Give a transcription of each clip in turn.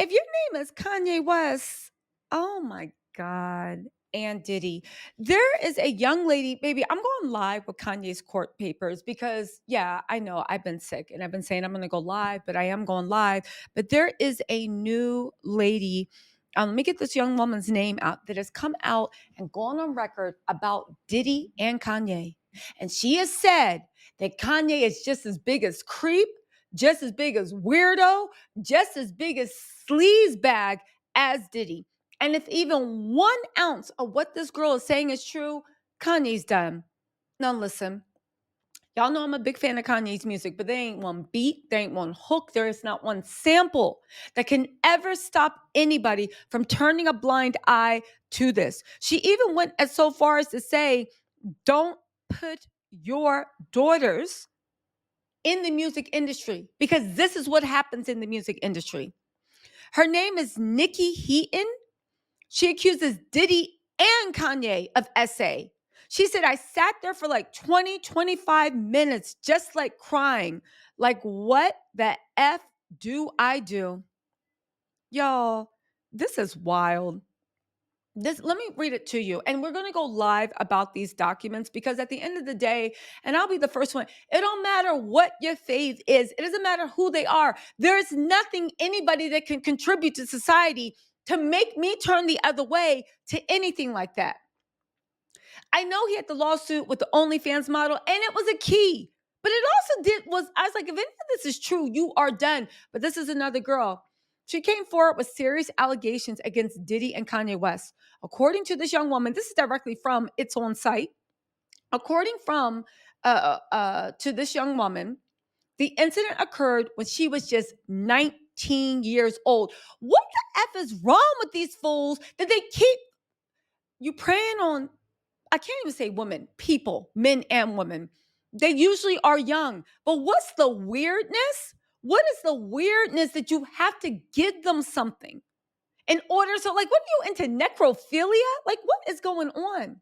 If your name is Kanye West, oh my God, and Diddy, there is a young lady, baby. I'm going live with Kanye's court papers because, yeah, I know I've been sick and I've been saying I'm going to go live, but I am going live. But there is a new lady. Let me get this young woman's name out that has come out and gone on record about Diddy and Kanye. And she has said that Kanye is just as big as creep, just as big as weirdo, just as big as sleaze bag as Diddy. And if even 1 ounce of what this girl is saying is true, Kanye's done. Now listen, y'all know I'm a big fan of Kanye's music, but there ain't one beat, there ain't one hook, there is not one sample that can ever stop anybody from turning a blind eye to this. She even went as so far as to say, don't put your daughters in the music industry because this is what happens in the music industry. Her name is Nikki Heaton. She accuses Diddy and Kanye of SA. She said, I sat there for like 20, 25 minutes, just like crying. Like, what the F do I do? Y'all, this is wild. Let me read it to you. And we're going to go live about these documents because at the end of the day, and I'll be the first one, it don't matter what your faith is. It doesn't matter who they are. There is nothing anybody that can contribute to society to make me turn the other way to anything like that. I know he had the lawsuit with the OnlyFans model and it was a key, but it also I was like, if any of this is true, you are done. But this is another girl. She came forward with serious allegations against Diddy and Kanye West. According to this young woman, this is directly from its own site. According from to this young woman, the incident occurred when she was just 19 years old. What the F is wrong with these fools that they keep you preying on? I can't even say women, people, men and women. They usually are young. But what's the weirdness? What is the weirdness that you have to give them something in order to, like, what are you into necrophilia? Like, what is going on?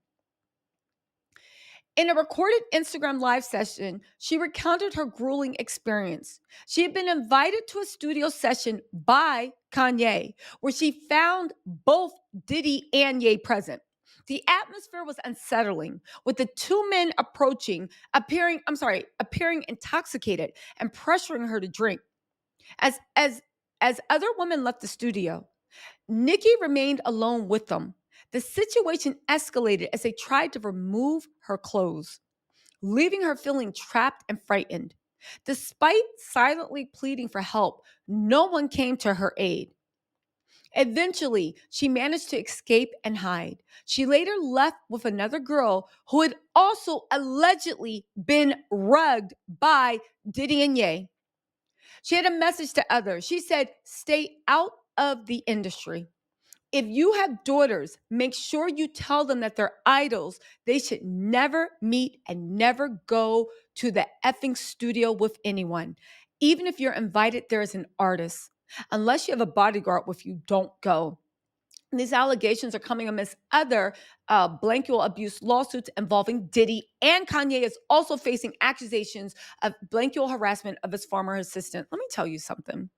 In a recorded Instagram live session, she recounted her grueling experience. She had been invited to a studio session by Kanye, where she found both Diddy and Ye present. The atmosphere was unsettling, with the two men appearing intoxicated and pressuring her to drink. As other women left the studio, Nikki remained alone with them. The situation escalated as they tried to remove her clothes, leaving her feeling trapped and frightened. Despite silently pleading for help, no one came to her aid. Eventually, she managed to escape and hide. She later left with another girl who had also allegedly been rugged by Diddy and Ye. She had a message to others. She said, stay out of the industry. If you have daughters, make sure you tell them that they're idols. They should never meet and never go to the effing studio with anyone. Even if you're invited there as an artist, unless you have a bodyguard with you, don't go. These allegations are coming amidst other blanket abuse lawsuits involving Diddy, and Kanye is also facing accusations of blanket harassment of his former assistant. Let me tell you something.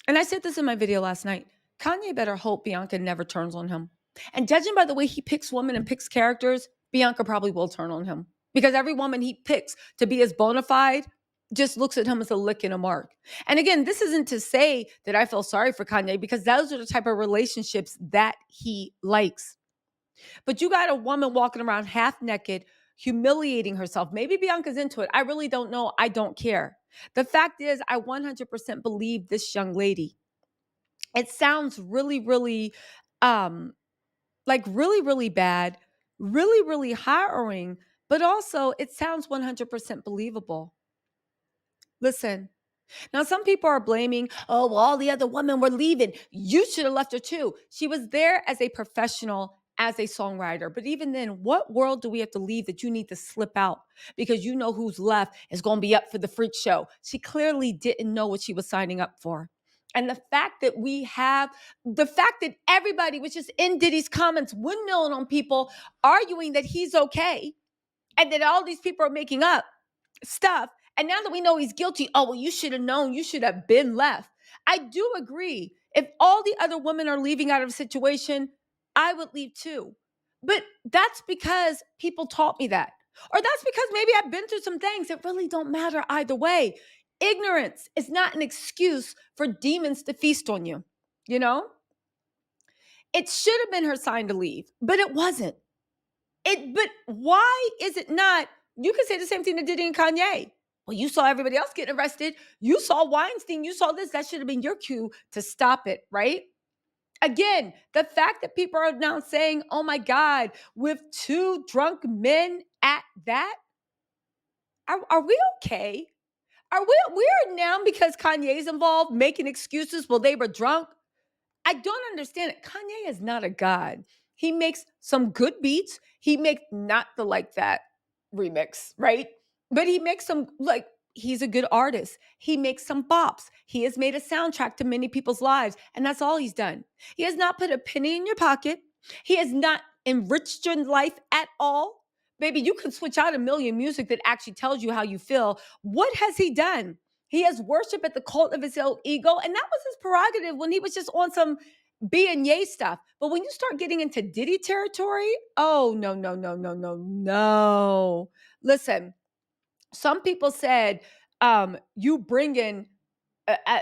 And I said this in my video last night. Kanye better hope Bianca never turns on him. And judging by the way he picks women and picks characters, Bianca probably will turn on him. Because every woman he picks to be his bona fide just looks at him as a lick and a mark. And again, this isn't to say that I feel sorry for Kanye because those are the type of relationships that he likes. But you got a woman walking around half naked, humiliating herself. Maybe Bianca's into it. I really don't know. I don't care. The fact is, I 100% believe this young lady. It sounds really, really, really bad, really, really harrowing, but also it sounds 100% believable. Listen, now some people are blaming, oh, well, all the other women were leaving. You should have left her too. She was there as a professional, as a songwriter. But even then, what world do we have to leave that you need to slip out because you know who's left is going to be up for the freak show? She clearly didn't know what she was signing up for. And the fact that everybody was just in Diddy's comments, windmilling on people, arguing that he's okay, and that all these people are making up stuff. And now that we know he's guilty, oh, well, you should have known, you should have been left. I do agree. If all the other women are leaving out of a situation, I would leave too. But that's because people taught me that. Or that's because maybe I've been through some things that really don't matter either way. Ignorance is not an excuse for demons to feast on you. You know, it should have been her sign to leave, but it wasn't. But why is it not? You can say the same thing to Diddy and Kanye. Well, you saw everybody else getting arrested. You saw Weinstein. You saw this. That should have been your cue to stop it, right? Again, the fact that people are now saying, oh my God, with two drunk men at that, are we okay? We're now because Kanye's involved making excuses, well, they were drunk. I don't understand it. Kanye is not a god. He makes some good beats. He makes not the like that remix, right? But he makes some like he's a good artist. He makes some bops. He has made a soundtrack to many people's lives, and that's all he's done. He has not put a penny in your pocket. He has not enriched your life at all. Baby, you can switch out a million music that actually tells you how you feel. What has he done? He has worship at the cult of his own ego, and that was his prerogative when he was just on some B and Ye stuff. But when you start getting into Diddy territory, oh no, no, no, no, no, no. Listen, some people said, you bring in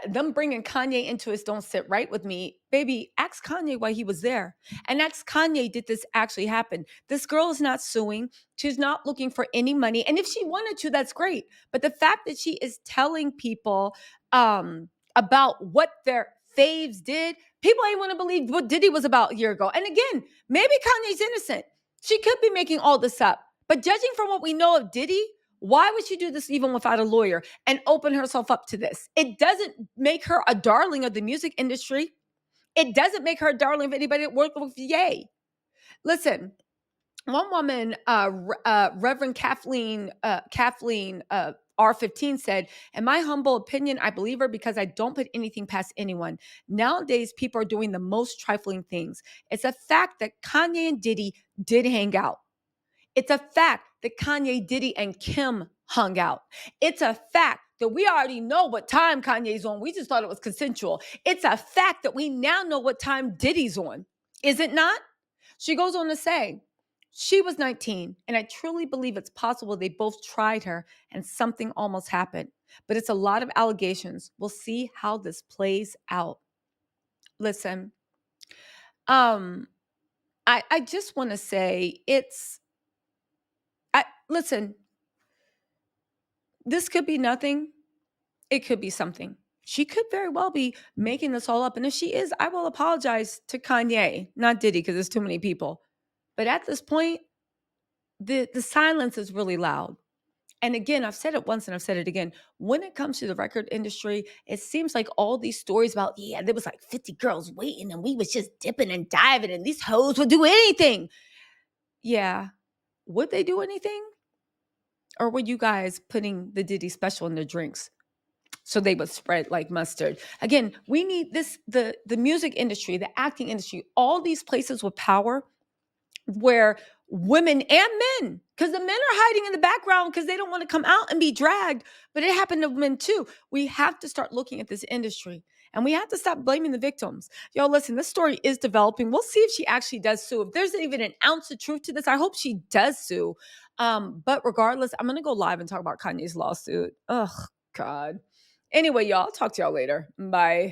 them bringing Kanye into it don't sit right with me. Baby, ask Kanye why he was there. And ask Kanye, did this actually happen? This girl is not suing. She's not looking for any money. And if she wanted to, that's great. But the fact that she is telling people about what their faves did, people ain't want to believe what Diddy was about a year ago. And again, maybe Kanye's innocent. She could be making all this up. But judging from what we know of Diddy, why would she do this even without a lawyer and open herself up to this? It doesn't make her a darling of the music industry. It doesn't make her a darling of anybody that worked with Ye. Listen, one woman, Reverend Kathleen R15 said, in my humble opinion, I believe her because I don't put anything past anyone. Nowadays, people are doing the most trifling things. It's a fact that Kanye and Diddy did hang out. It's a fact that Kanye, Diddy, and Kim hung out. It's a fact that we already know what time Kanye's on. We just thought it was consensual. It's a fact that we now know what time Diddy's on. Is it not? She goes on to say, she was 19, and I truly believe it's possible they both tried her and something almost happened. But it's a lot of allegations. We'll see how this plays out. Listen, I just want to say listen, this could be nothing. It could be something. She could very well be making this all up. And if she is, I will apologize to Kanye, not Diddy, because there's too many people. But at this point, the silence is really loud. And again, I've said it once and I've said it again. When it comes to the record industry, it seems like all these stories about, yeah, there was like 50 girls waiting and we was just dipping and diving and these hoes would do anything. Yeah. Would they do anything? Or were you guys putting the Diddy special in their drinks so they would spread like mustard? Again, we need this, the music industry, the acting industry, all these places with power where women and men, because the men are hiding in the background because they don't want to come out and be dragged, but it happened to men too. We have to start looking at this industry and we have to stop blaming the victims. Yo, listen, this story is developing. We'll see if she actually does sue. If there's even an ounce of truth to this, I hope she does sue. But regardless, I'm going to go live and talk about Kanye's lawsuit. Oh, God. Anyway, y'all, I'll talk to y'all later. Bye.